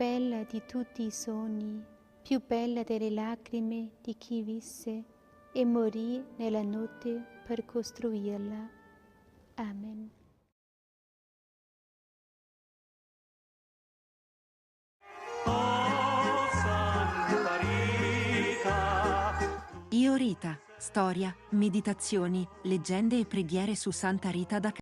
bella di tutti i sogni, più bella delle lacrime di chi visse e morì nella notte per costruirla. Amen. Io Rita, storia, meditazioni, leggende e preghiere su Santa Rita da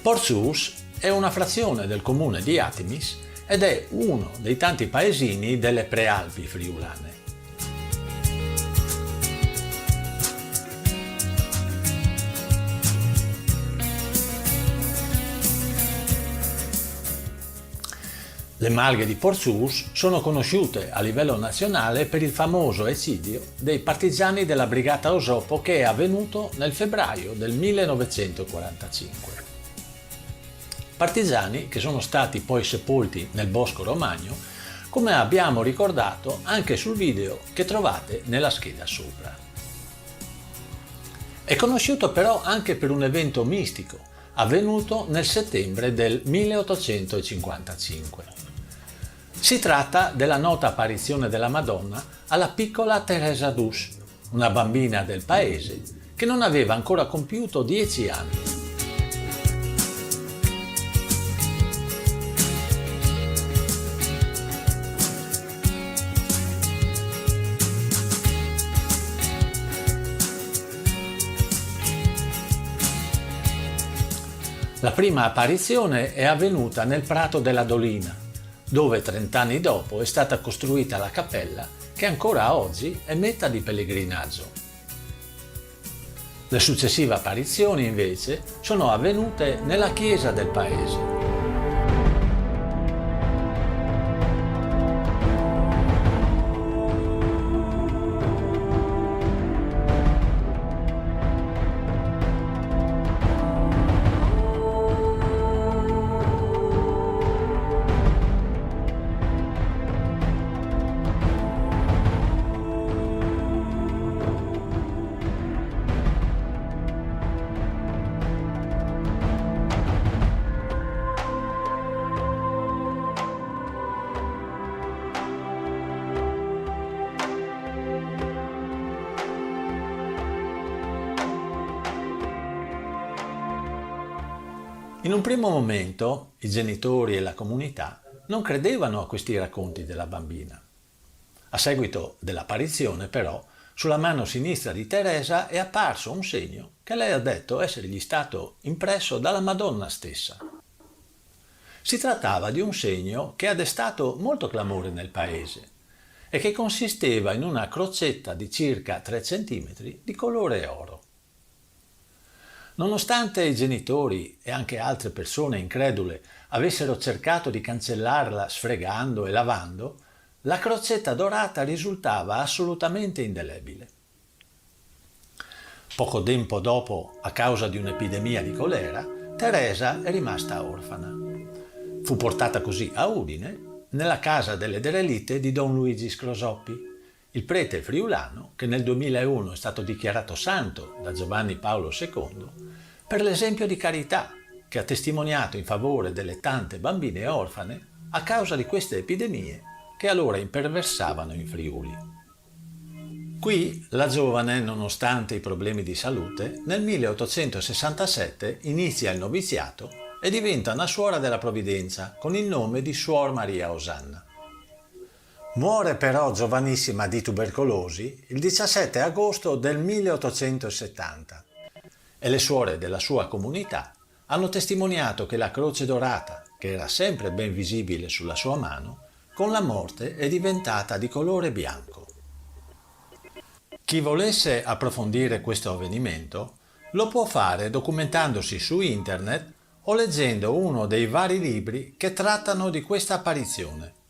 Portsous è una frazione del comune di Atimis ed è uno dei tanti paesini delle Prealpi friulane. Le malghe di Portsous sono conosciute a livello nazionale per il famoso eccidio dei partigiani della Brigata Osopo che è avvenuto nel febbraio del 1945. Partigiani che sono stati poi sepolti nel Bosco Romagno, come abbiamo ricordato anche sul video che trovate nella scheda sopra. È conosciuto però anche per un evento mistico avvenuto nel settembre del 1855. Si tratta della nota apparizione della Madonna alla piccola Teresa d'Us, una bambina del paese che non aveva ancora compiuto 10 anni. La prima apparizione è avvenuta nel Prato della Dolina, dove 30 anni dopo è stata costruita la cappella che ancora oggi è meta di pellegrinaggio. Le successive apparizioni invece sono avvenute nella chiesa del paese. In un primo momento i genitori e la comunità non credevano a questi racconti della bambina. A seguito dell'apparizione, però, sulla mano sinistra di Teresa è apparso un segno che lei ha detto essergli stato impresso dalla Madonna stessa. Si trattava di un segno che ha destato molto clamore nel paese e che consisteva in una crocetta di circa 3 cm di colore oro. Nonostante i genitori e anche altre persone incredule avessero cercato di cancellarla sfregando e lavando, la crocetta dorata risultava assolutamente indelebile. Poco tempo dopo, a causa di un'epidemia di colera, Teresa è rimasta orfana. Fu portata così a Udine, nella casa delle derelitte di Don Luigi Scrosoppi, il prete friulano che nel 2001 è stato dichiarato santo da Giovanni Paolo II per l'esempio di carità che ha testimoniato in favore delle tante bambine orfane a causa di queste epidemie che allora imperversavano in Friuli. Qui la giovane, nonostante i problemi di salute, nel 1867 inizia il noviziato e diventa una suora della Provvidenza con il nome di Suor Maria Osanna. Muore però giovanissima di tubercolosi il 17 agosto del 1870 e le suore della sua comunità hanno testimoniato che la croce dorata, che era sempre ben visibile sulla sua mano, con la morte è diventata di colore bianco. Chi volesse approfondire questo avvenimento lo può fare documentandosi su internet o leggendo uno dei vari libri che trattano di questa apparizione.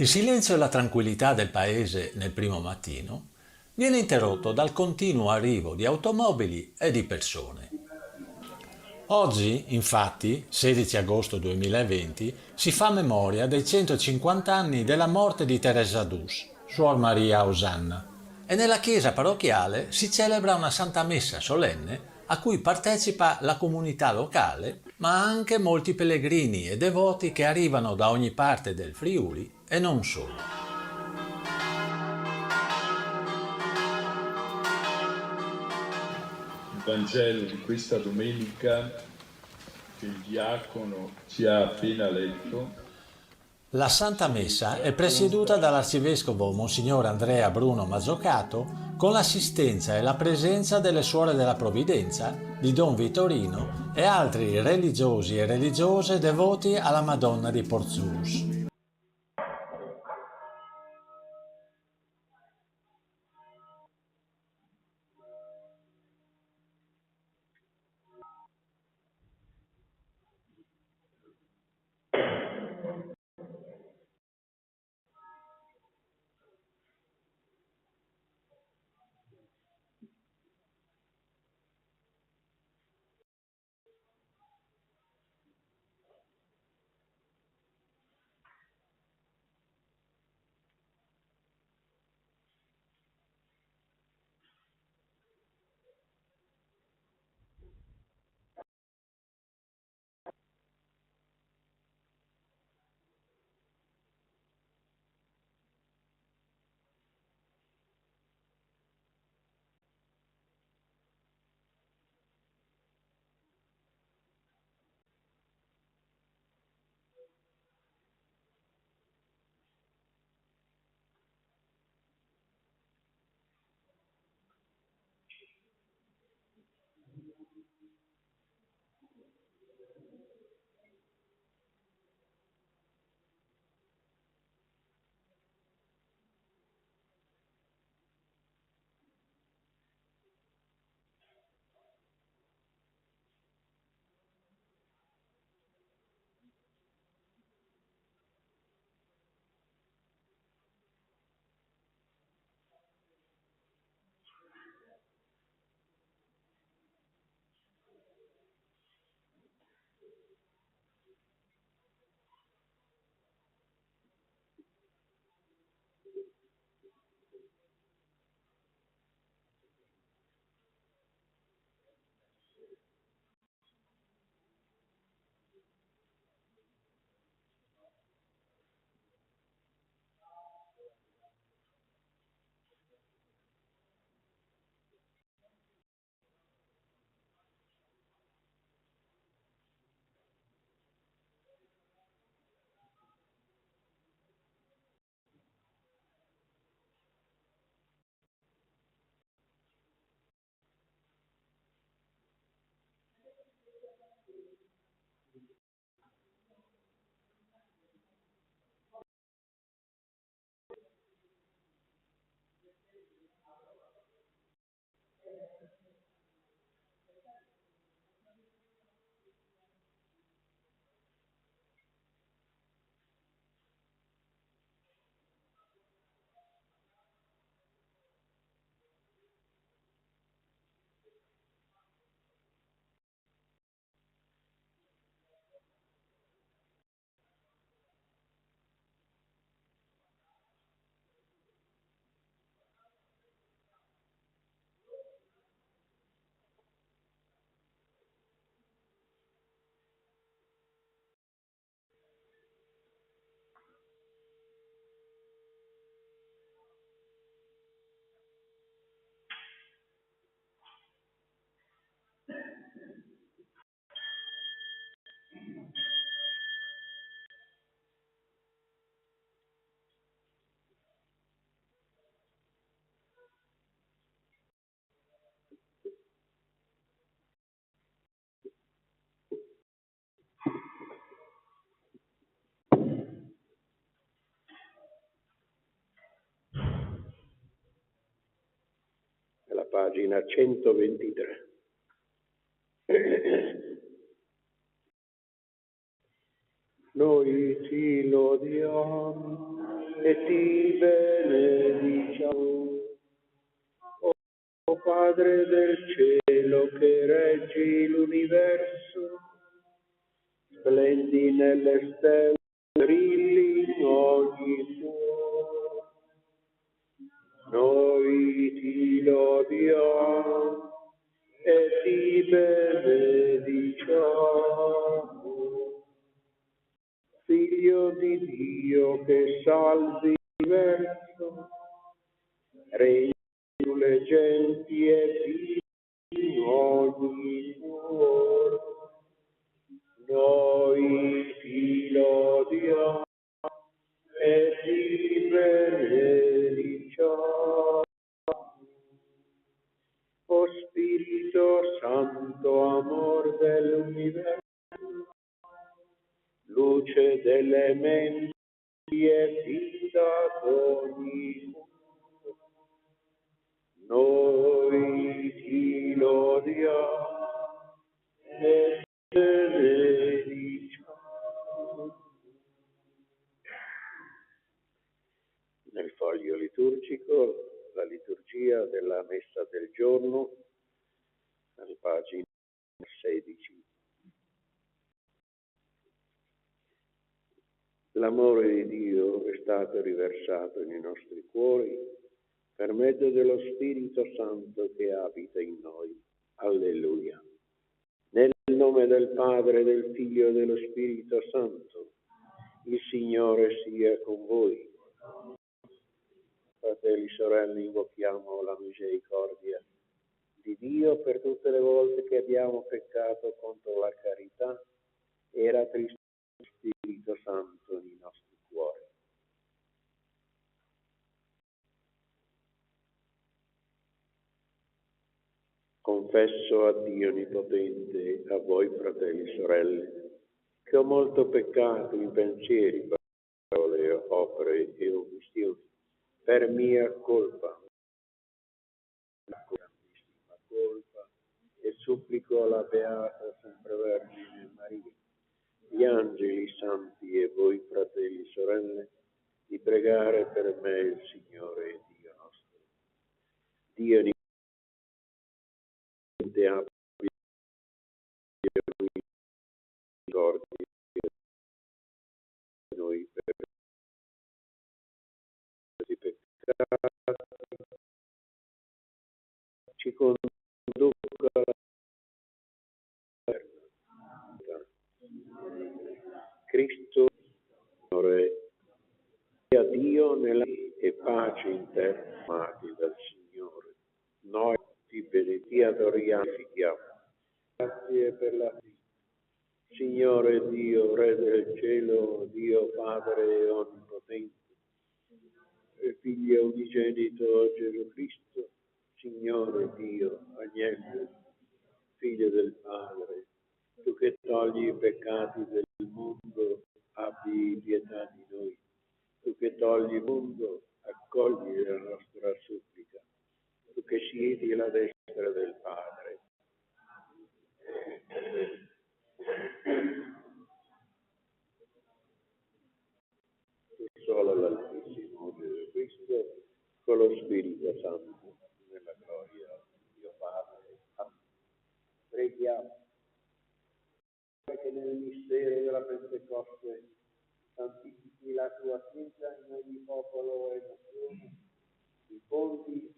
Il silenzio e la tranquillità del paese nel primo mattino viene interrotto dal continuo arrivo di automobili e di persone. Oggi, infatti, 16 agosto 2020, si fa memoria dei 150 anni della morte di Teresa d'Us, Suor Maria Osanna, e nella chiesa parrocchiale si celebra una Santa Messa solenne a cui partecipa la comunità locale, ma anche molti pellegrini e devoti che arrivano da ogni parte del Friuli e non solo. Il Vangelo di questa domenica che il diacono ci ha appena letto. La Santa Messa è presieduta dall'Arcivescovo Monsignor Andrea Bruno Mazzocato con l'assistenza e la presenza delle Suore della Provvidenza, di Don Vittorino e altri religiosi e religiose devoti alla Madonna di Porzus. pagina 123. Noi ti lodiamo e ti benediciamo, o Padre del cielo che reggi l'universo, splendi nelle stelle, brilli in ogni cuore. Noi ti lodiamo e ti benediciamo, Figlio di Dio che salvi l'universo, regni sulle genti e vivi in ogni cuore. Noi ti lodiamo e ti benediciamo. O Spirito Santo, amor dell'universo, luce delle menti e vita d'ogni mondo, noi ti lodiamo e ti benediciamo. Nel foglio liturgico, la liturgia della messa del giorno, alla pagina 16. L'amore di Dio è stato riversato nei nostri cuori per mezzo dello Spirito Santo che abita in noi. Alleluia. Nel nome del Padre, del Figlio e dello Spirito Santo, il Signore sia con voi. Fratelli, sorelle, invochiamo la misericordia di Dio per tutte le volte che abbiamo peccato contro la carità e rattristato lo Spirito Santo nei nostri cuori. Confesso a Dio Onnipotente, a voi fratelli e sorelle, che ho molto peccato in pensieri, parole, opere e omissioni, per mia colpa, grandissima colpa, e supplico la Beata Sempre Vergine Maria, gli angeli santi e voi fratelli e sorelle, di pregare per me il Signore Dio nostro. Dio Onnipotente abbia misericordia di noi per i peccati, ci conduca alla eterna. Cristo, Signore, sia Dio nella e pace in terra, amati dal Signore. Noi ti adoriamo e fidiamo. Grazie per la vita. Signore Dio, Re del cielo, Dio Padre onnipotente, e Figlio unigenito Gesù Cristo, Signore Dio, Agnello, Figlio del Padre, tu che togli i peccati del mondo, abbi pietà di noi. Tu che togli il mondo, accogli la nostra supplica. Tu che siedi alla destra del Padre. Tu solo l'Altissimo Gesù Cristo, con lo Spirito Santo, nella gloria di Dio Padre. Amen. Preghiamo che nel mistero della Pentecoste santifichi la tua Chiesa in ogni popolo e nazione, diffondi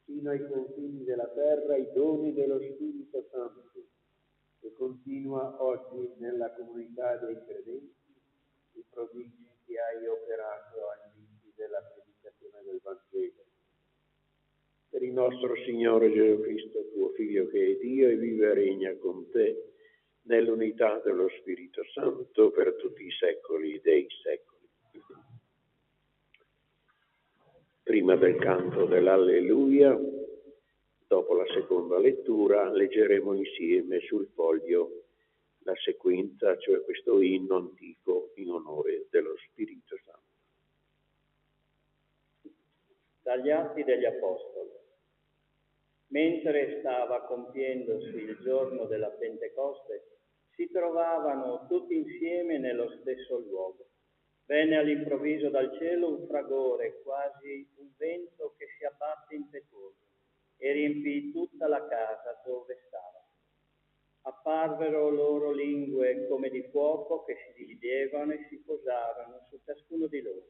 fino ai confini della terra i doni dello Spirito Santo, che continua oggi nella comunità dei credenti i prodigi che hai operato all'inizio della predicazione del Vangelo. Per il nostro Signore Gesù Cristo, tuo Figlio che è Dio e vive e regna con te, nell'unità dello Spirito Santo per tutti i secoli dei secoli. Prima del canto dell'Alleluia, dopo la seconda lettura, leggeremo insieme sul foglio la sequenza, cioè questo inno antico in onore dello Spirito Santo. Dagli Atti degli Apostoli. Mentre stava compiendosi il giorno della Pentecoste, si trovavano tutti insieme nello stesso luogo. Venne all'improvviso dal cielo un fragore, quasi un vento che si abbatte impetuoso, e riempì tutta la casa dove stavano. Apparvero loro lingue come di fuoco che si dividevano e si posarono su ciascuno di loro.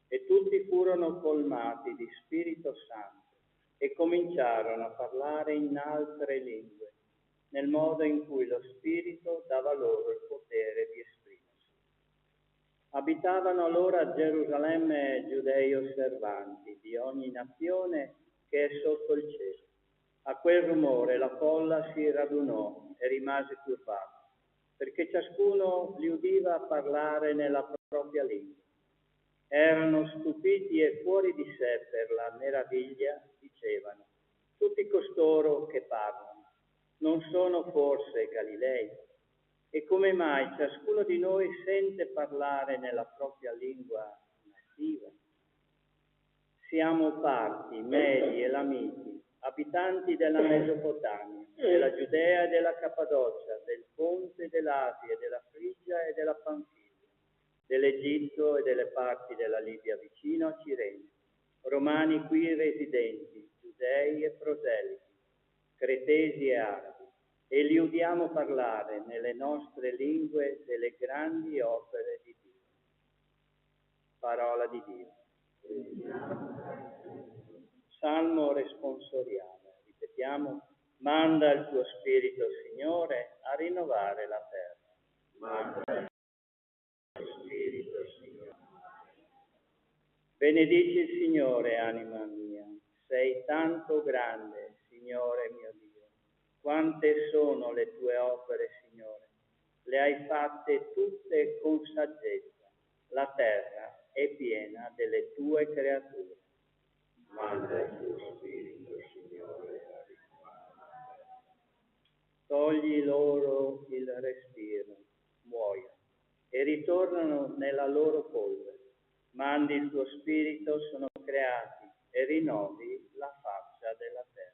E tutti furono colmati di Spirito Santo e cominciarono a parlare in altre lingue, nel modo in cui lo Spirito dava loro il potere di esprimersi. Abitavano allora a Gerusalemme giudei osservanti di ogni nazione che è sotto il cielo. A quel rumore la folla si radunò e rimase turbata, perché ciascuno li udiva parlare nella propria lingua. Erano stupiti e fuori di sé per la meraviglia, dicevano: tutti costoro che parlano non sono forse Galilei? E come mai ciascuno di noi sente parlare nella propria lingua nativa? Siamo parti, Medi, Elamiti, abitanti della Mesopotamia, della Giudea e della Cappadocia, del Ponte, dell'Asia, della Frigia e della Panfilia, dell'Egitto e delle parti della Libia vicino a Cirene, romani qui residenti, giudei e proseliti, cretesi e arabi, e li udiamo parlare nelle nostre lingue delle grandi opere di Dio. Parola di Dio. Salmo responsoriale. Ripetiamo: manda il tuo Spirito, Signore, a rinnovare la terra. Manda il tuo Spirito, Signore. Benedici il Signore, anima mia. Sei tanto grande, Signore mio Dio. Quante sono le tue opere, Signore? Le hai fatte tutte con saggezza. La terra è piena delle tue creature. Manda il tuo Spirito, Signore. Togli loro il respiro, muoiono e ritornano nella loro polvere. Mandi il tuo Spirito, sono creati, e rinnovi la faccia della terra.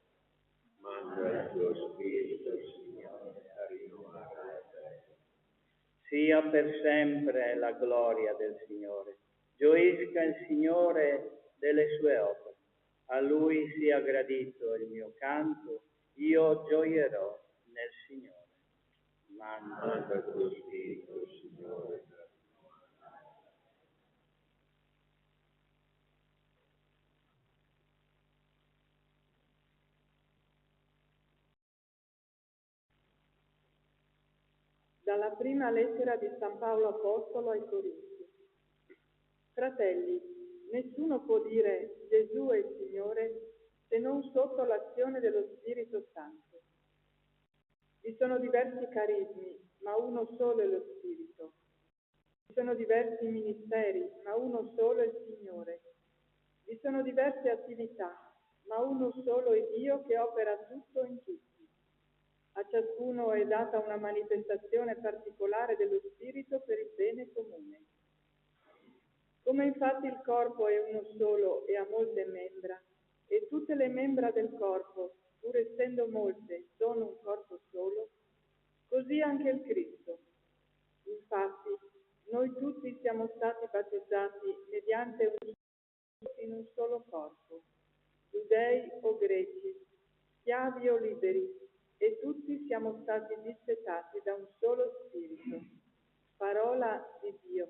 Manda il tuo Spirito, Signore, a rinnovare la terra. Sia per sempre la gloria del Signore. Gioisca il Signore delle sue opere. A Lui sia gradito il mio canto, io gioierò nel Signore. Manda il tuo Spirito, Signore. Dalla prima lettera di San Paolo Apostolo ai Corinzi. Fratelli, nessuno può dire Gesù è il Signore se non sotto l'azione dello Spirito Santo. Vi sono diversi carismi, ma uno solo è lo Spirito. Vi sono diversi ministeri, ma uno solo è il Signore. Vi sono diverse attività, ma uno solo è Dio che opera tutto in tutti. A ciascuno è data una manifestazione particolare dello Spirito per il bene comune. Come infatti il corpo è uno solo e ha molte membra, e tutte le membra del corpo, pur essendo molte, sono un corpo solo, così anche il Cristo. Infatti, noi tutti siamo stati battezzati mediante in un solo corpo, giudei o greci, schiavi o liberi, e tutti siamo stati dissetati da un solo Spirito. Parola di Dio.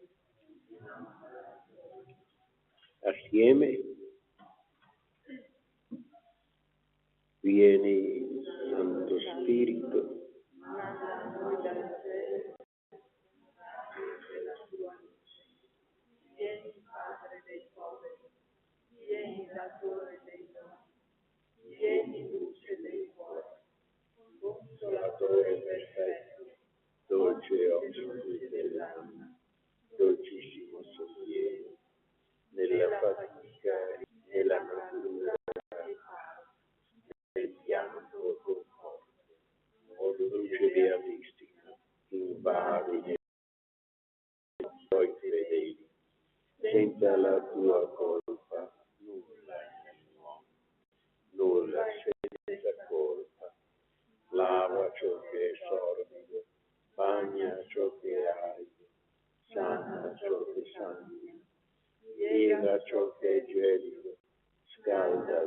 Assieme vieni, Santo Spirito, Manda a noi dal cielo la tua luce. Vieni, Padre dei poveri, vieni, datore dei doni, vieni, luce dei cuori, consolatore perfetto, dolce ospite dell'anima, dolcissimo sostegno, nella fatica e nella natura, nel pianto conforto, o luce beatistica, invadi nei tuoi fedeli, senza la tua colpa nulla è nell'uomo, nulla senza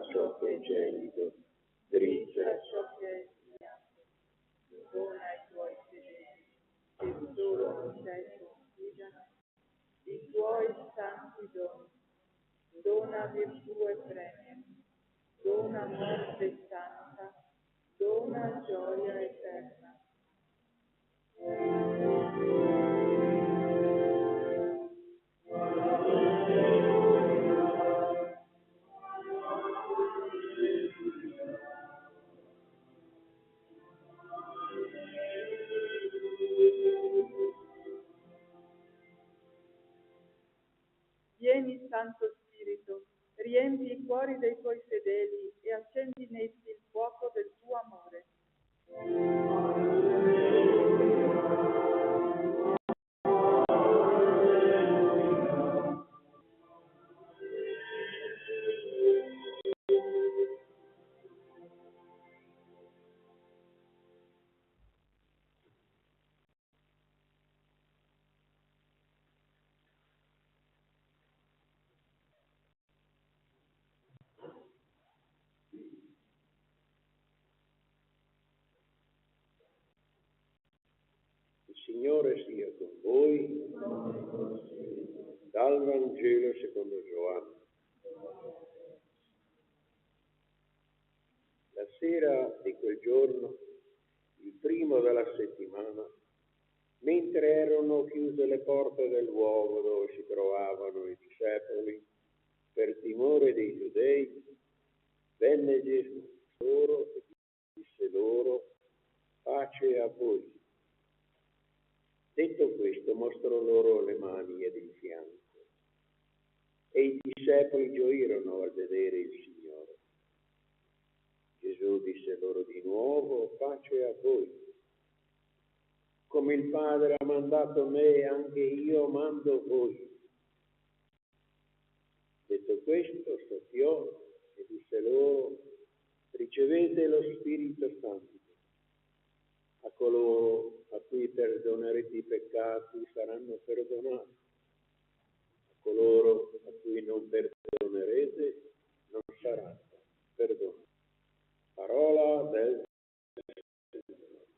ciò che è gelido, drizza ciò che è bianco. Dona ai tuoi fedeli, che solo in te confidano, i tuoi santi doni. Dona virtù e premio, dona morte santa, dona gioia eterna. Vieni, Santo Spirito, riempi i cuori dei tuoi fedeli e accendi in essi il fuoco del tuo amore. Il Signore sia con voi. Dal Vangelo secondo Giovanni. La sera di quel giorno, il primo della settimana, mentre erano chiuse le porte del luogo dove si trovavano i discepoli, per timore dei giudei, venne Gesù loro e disse loro: pace a voi. Detto questo, mostrò loro le mani ed il fianco. E i discepoli gioirono al vedere il Signore. Gesù disse loro di nuovo: pace a voi. Come il Padre ha mandato me, anche io mando voi. Detto questo, soffiò e disse loro: ricevete lo Spirito Santo. A coloro a cui perdonerete i peccati saranno perdonati. A coloro a cui non perdonerete non saranno perdonati. Parola del Signore.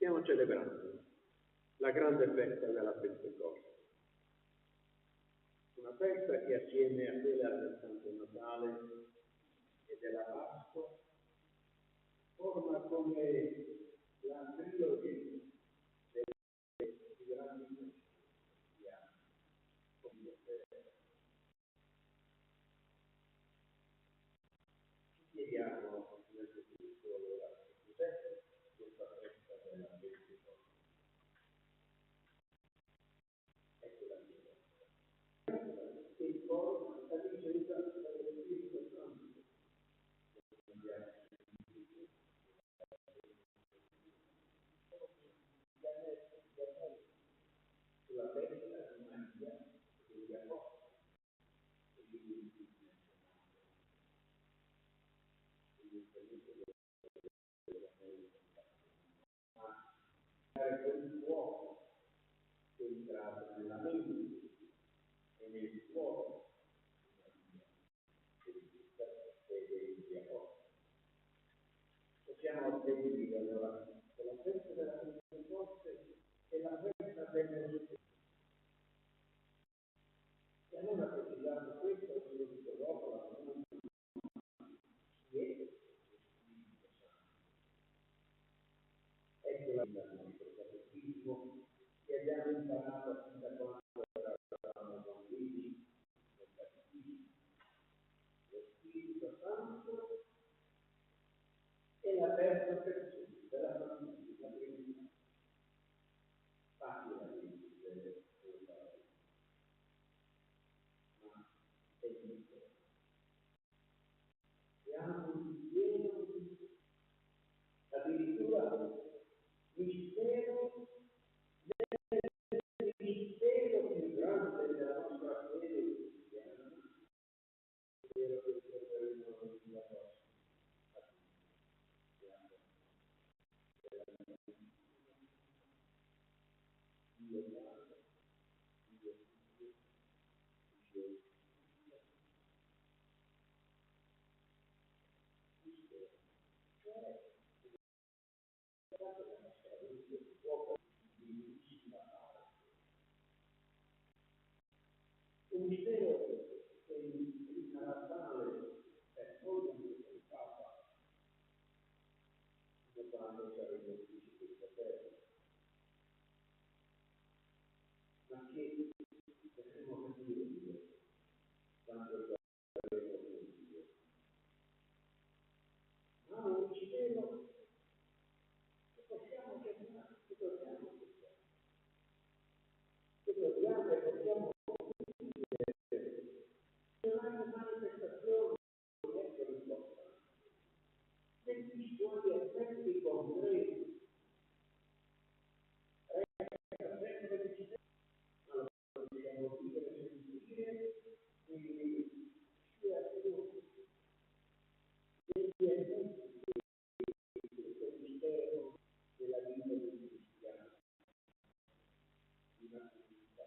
Stiamo celebrando la grande festa della Pentecoste, una festa che assieme a quella del Santo Natale e della Pasqua forma come la trilogia delle grandi feste cristiane. Chiediamo innanzitutto allora che cos'è questa festa della Pentecoste. Ecco la mia. Che forma la discesa dello Spirito Santo. Sulla testa di Maria e degli Apostoli. Quel fuoco che è entrato nella mente e nel cuore degli Apostoli. Possiamo definire allora che la festa della Pentecoste è la festa dell'Europa. E allora precisando questo, lo dico dopo la parola chi è lo Spirito Santo. Ecco la vita del nostro catechismo che abbiamo imparato fin da quando eravamo bambini nel catechismo. Lo Spirito Santo è la terza persona della famiglia, la Trinità. Facile da dire, un mistero che il Natale è molto il Papa, quando saremo figli della terra, ma che potremo capire quando saremo figli. Ma un mistero che possiamo chiamare, che dobbiamo chiamare, che dobbiamo e possiamo una manifestazione di essere importanti, negli suoi effetti concreti, sempre vicino, ma lo possiamo vivere e sentire, quindi sia più degli effetti di questo mistero della vita del cristiano, di una comunità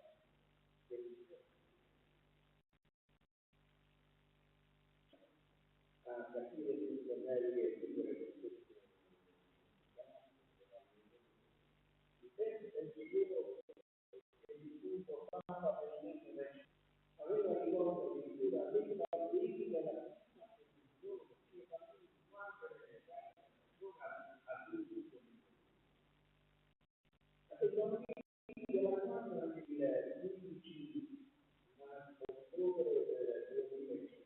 a capire tutto meglio e vivere questo il Papa aveva rivolto addirittura dei bambini della prima posizione, che bambini quanto non adulti. I bambini della mamma del 15 ottobre del 2005.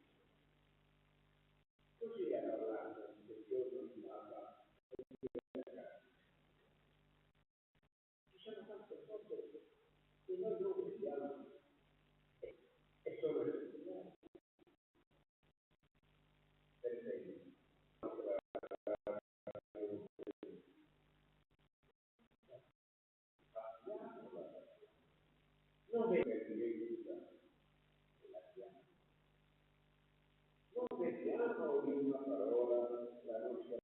Così ha parlato in quel giorno di Papa. Ci sono tante cose che noi non vediamo e sono essenziali. Per esempio, non vede dimentica la chiama. Non vediamo in una parola la nostra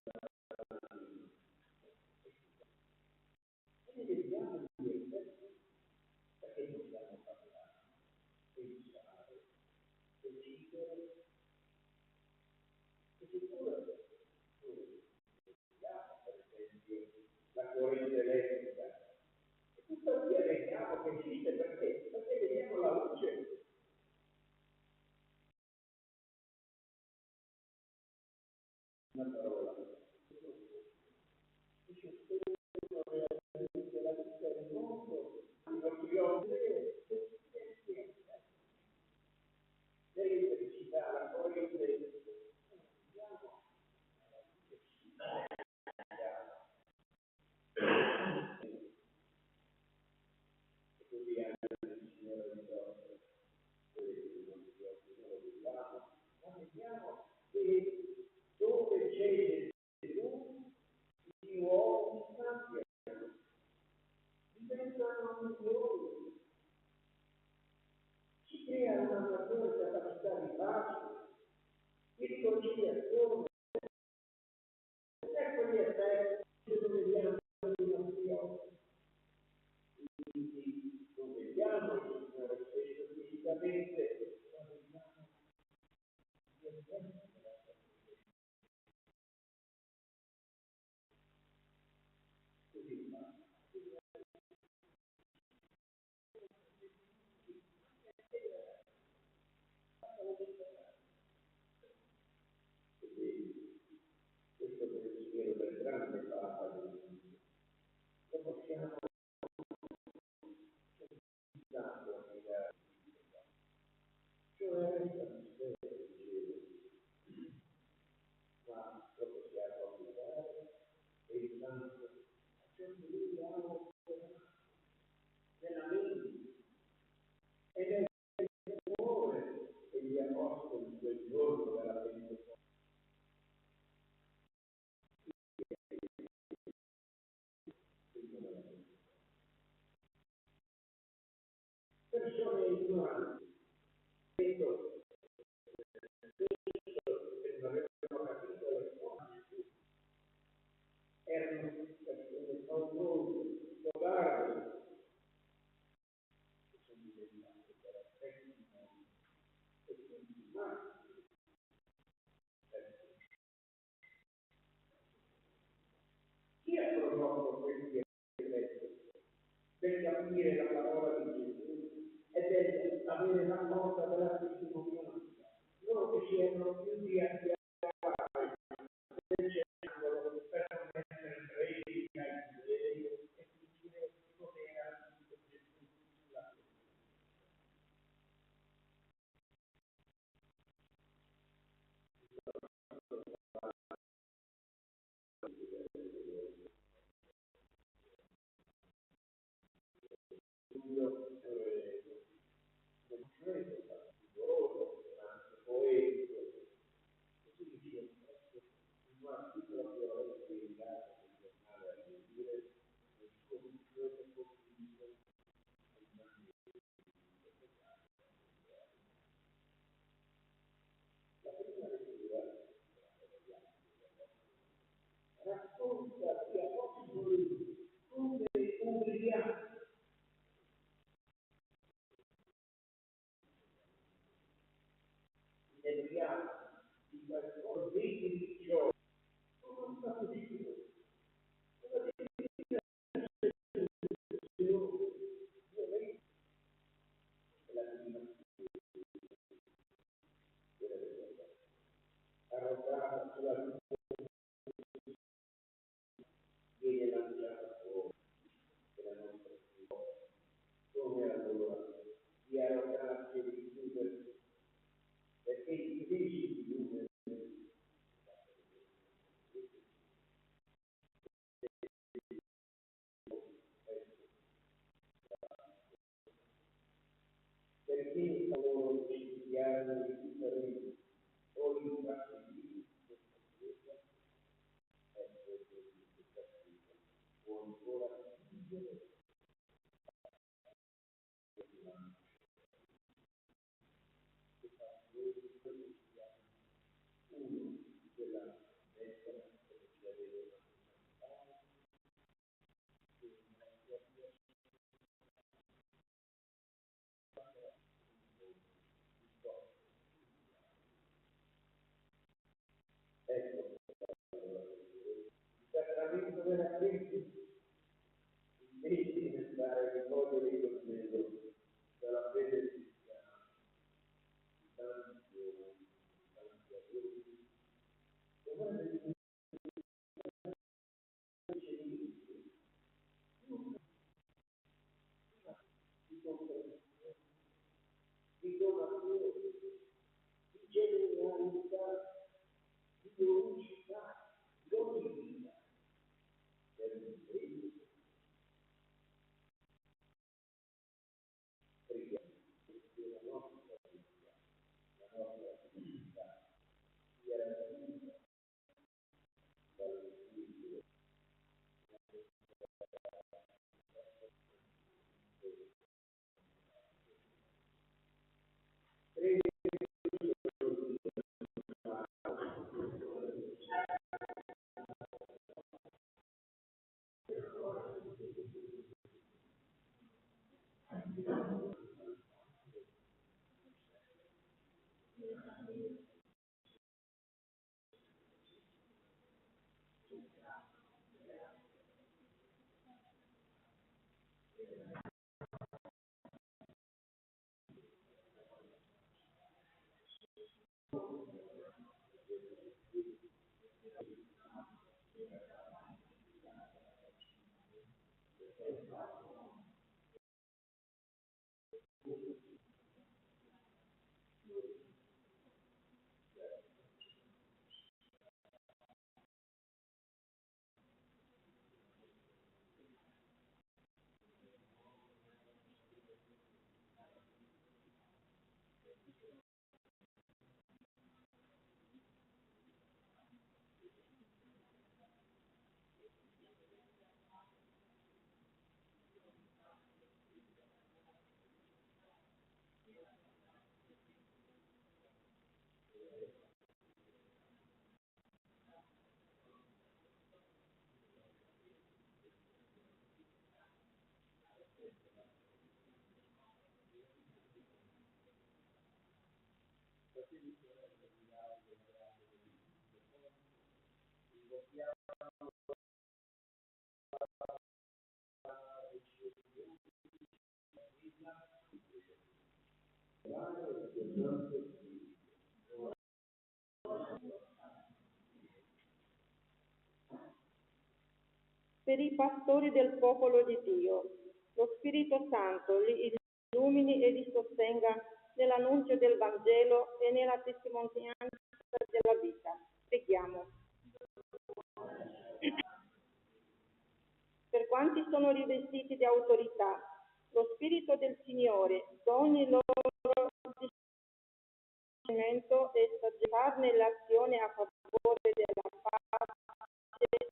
e vediamo in effetti perché dobbiamo parlare, pensare, decidere, e seppure noi vediamo per esempio la corrente elettrica, e tuttavia vediamo che esiste perché vediamo la luce. Una parola. Realmente la vita del mondo, i nostri occhi, l'elettricità, la corrente, vediamo e così anche il Signore di Dio, i nostri occhi non lo vediamo, ma vediamo che dove c'è Gesù, gli uomini cambiano, diventano migliori, si crea una maggiore capacità di pace, di riconciliazione. Ecco gli effetti che non vediamo nei nostri occhi. Quindi non vediamo il Signore stesso fisicamente, ma vediamo gli effetti della sua presenza. Così fa. Questo pensiero del grande Papa del mondo lo possiamo usare cioè il mistero del cielo, ma lo possiamo applicare pensando a ciò che lui ha operato nella mente ed è il cuore degli apostoli quel giorno della Pentecoste. Persone ignoranti, detto che non avevano capito le cose, erano persone paurose, codarde, che sono diventate per effetti e continuati. Chi ha prodotto questi effetti? Per capire la parola di Gesù e del avere la porta della testimonianza. Loro che si erano chiusi a chiamare del cenacolo per non essere presi dai giudei e finire come era scritto Gesù sulla croce. Racconta gli apostoli come umiliati. Neghiamo di qualcosa di ciò. Come sta possibile? Arrotata sulla viene lanciata fuori della nostra città, come allora di arrogarsi e di chiudersi, perché i figli di Dio perché loro inviarono i cittadini o i partiti questa chiesa o ancora vivere uno della destra che ci aveva ecco il sacramento della crisi invece di diventare ricordo di consello dalla fede cristiana di tanti giovani, tanti adulti, dovrebbe di comprensione, di donazione, di generosità, di unicità, di ogni vita, per l'impresa. Preghiamo che la nostra vita, la nostra vita sia raggiunta dallo Spirito. Per i pastori del popolo di Dio, lo Spirito Santo li illumini e li sostenga nell'annunzio del Vangelo e nella testimonianza della vita. Preghiamo. Per quanti sono rivestiti di autorità, lo Spirito del Signore, da ogni loro discernimento e saggietà nell'azione a favore della pace e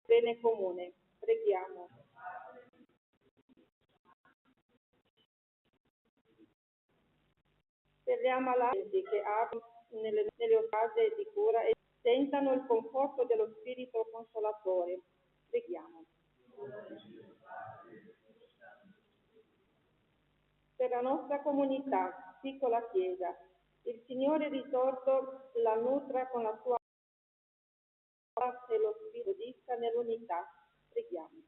bene comune. Preghiamo. Per gli ammalati che aprono nelle case di cura e sentano il conforto dello Spirito Consolatore. Preghiamo. Per la nostra comunità, piccola Chiesa, il Signore risorto la nutra con la sua parola e lo Spirito disca nell'unità. Preghiamo.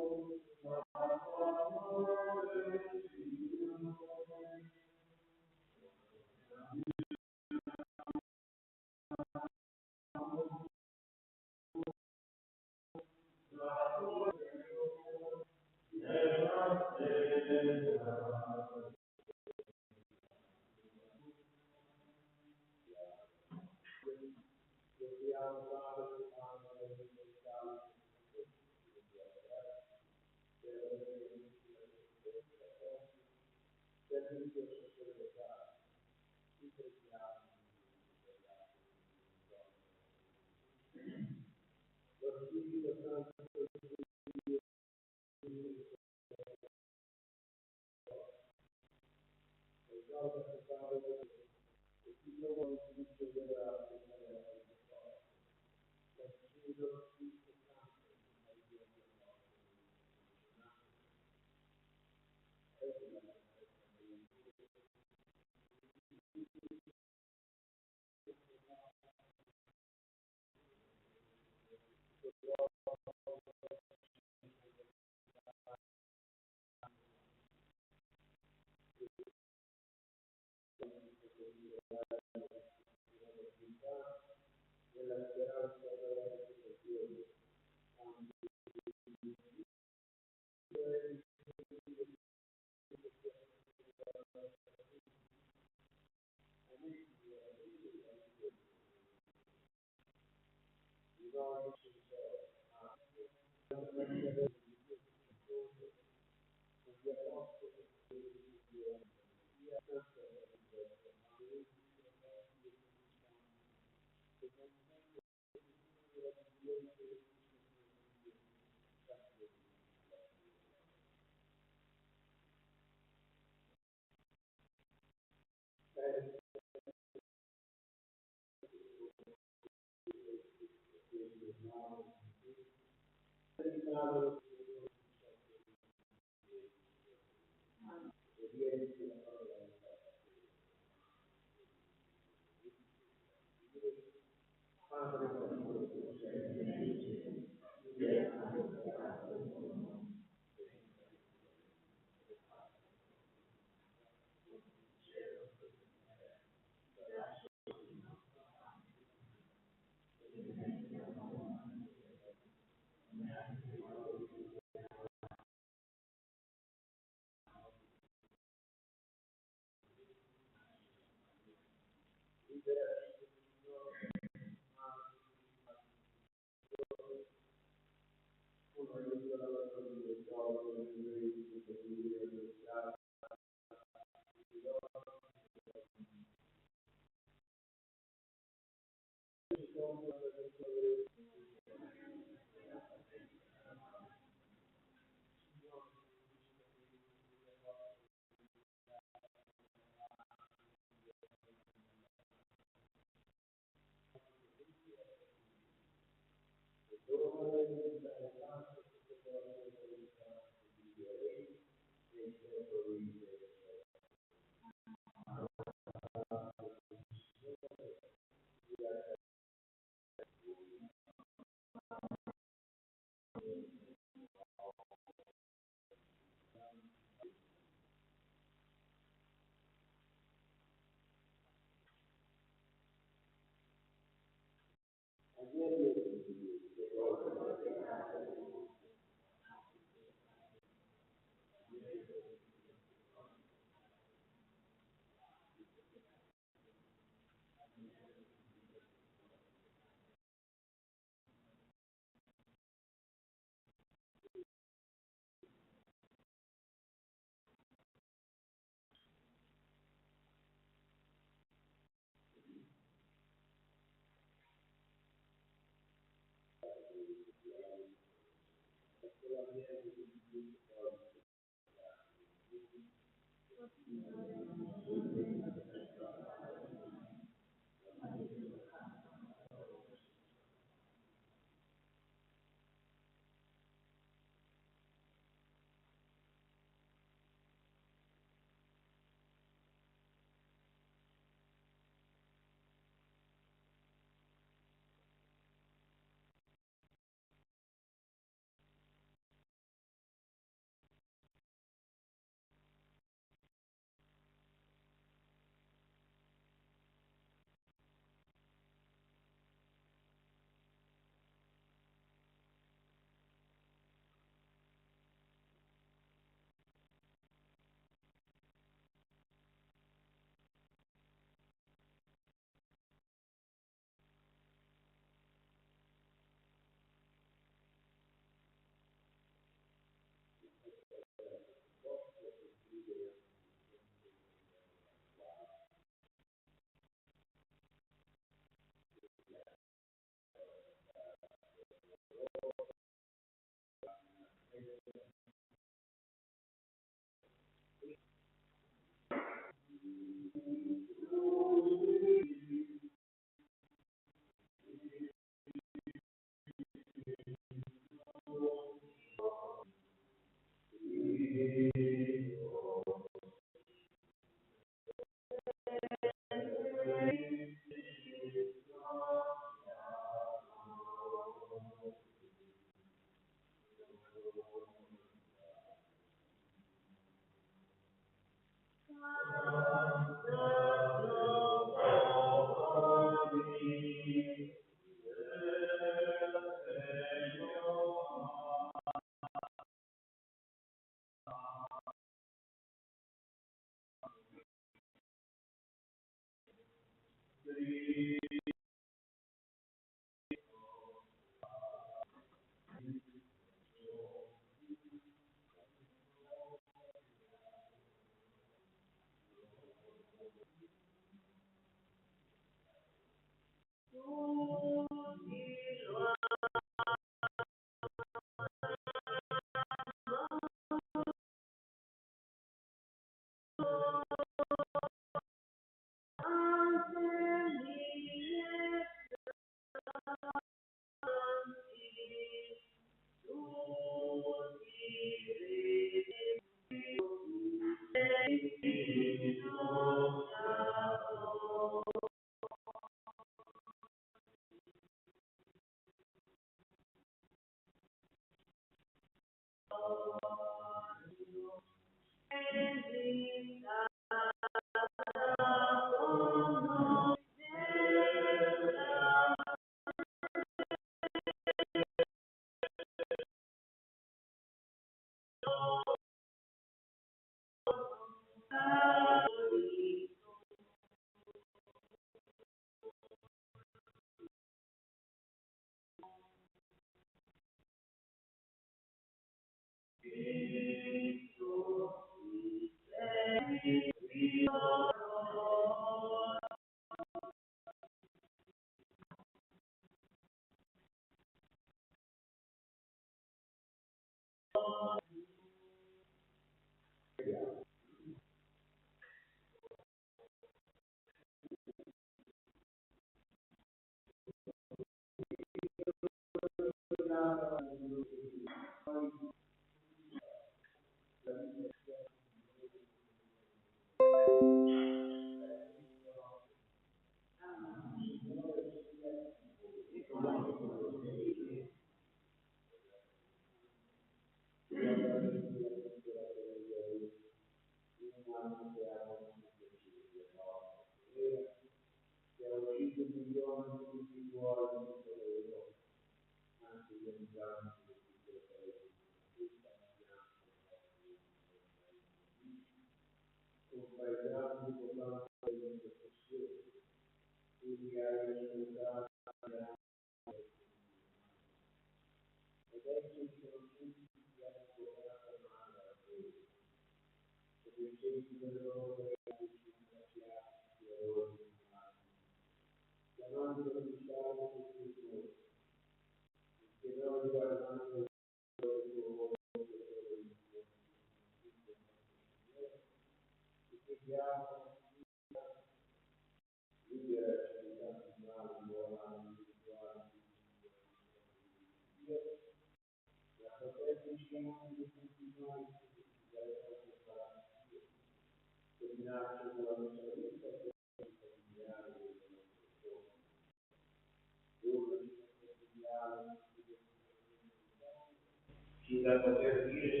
da poter dire